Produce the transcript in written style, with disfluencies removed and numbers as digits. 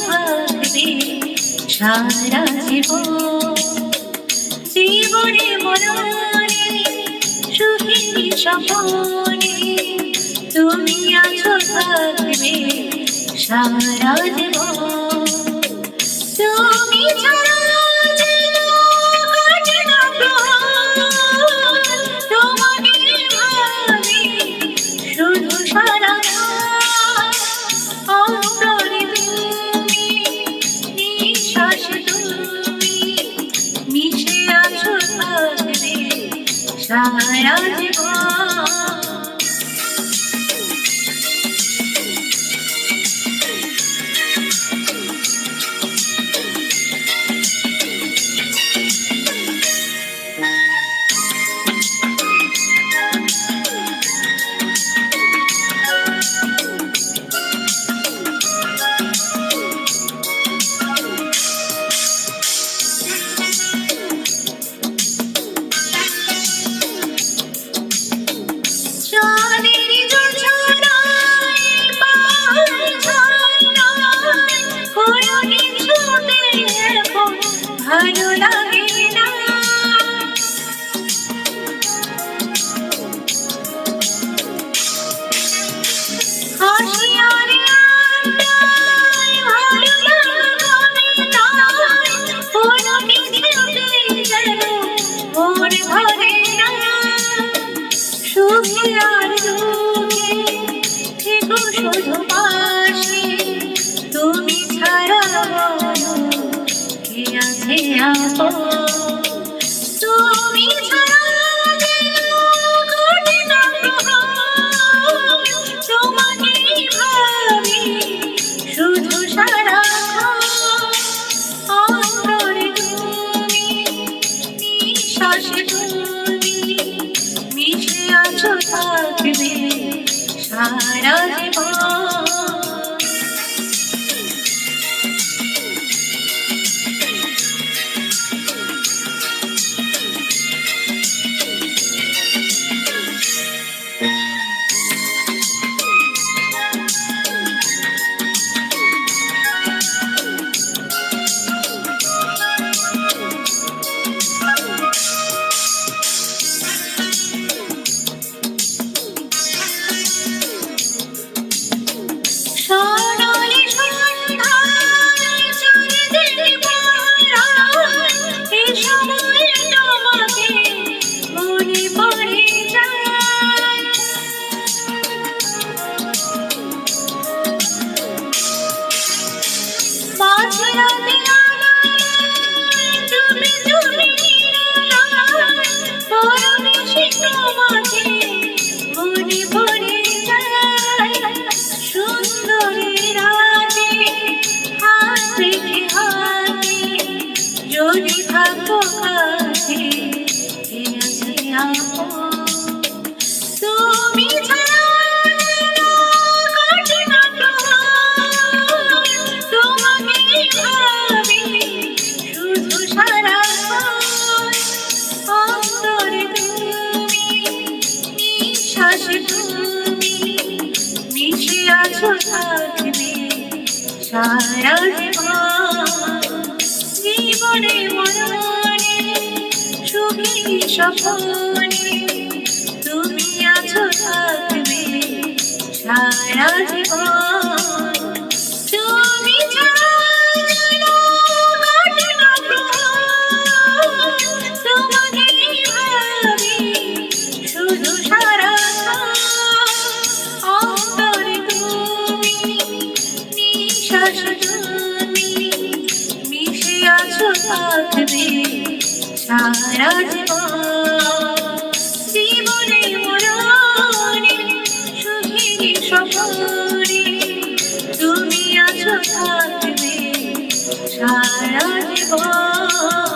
থাকবে সারা জীবন। জীবনে মরণে সুখী স্বপনে তুমি আছো থাকবে সারা জীবন। তুমি ছাড়া যেন কাটে না প্রহর, তোমাকে ভাবি শুধু সারাক্ষণ। অন্তরে তুমি, নিঃশ্বাসে তুমি, মিশে আছো থাকবে সারা জীবন। ভালো লাগে না হাসি আর আড্ডায়, ভালো লাগে না কোনো কিছুতে যেন মন ভরে না। সুখে আর দুঃখে থেকো শুধু পাশে, তুমি ছাড়া কে আছে আপন। তুমি ছাড়া যেন কাটে না প্রহর, তোমাকেই ভাবি শুধু সারাক্ষণ। অন্তরে তুমি, নিঃশ্বাসে তুমি, মিশে আছো থাকবে সারা জীবন। যদি থাকো কাছে কে আছে আপন। তুমি ছাড়া কাটে না প্রহর, তোমাকে ভাবি শুধু সারাক্ষণ। অন্তরে তুমি, নিঃশ্বাসে তুমি, মিশে আছো থাকবে সারা জীবন। জীবনে মরণে সুখী স্বপনে তুমি আছো থাকবে সারা জীবন। তুমি ছাড়া যেন কাটে না প্রহর, তোমাকেই ভাবি শুধু সারাক্ষণ। অন্তরে তুমি, নিঃশ্বাসে তুমি, মিশে আছো থাকবে সারা জীবন। জীবনে মরণে সুখী স্বপনে তুমি আছো থাকবে সারা জীবন।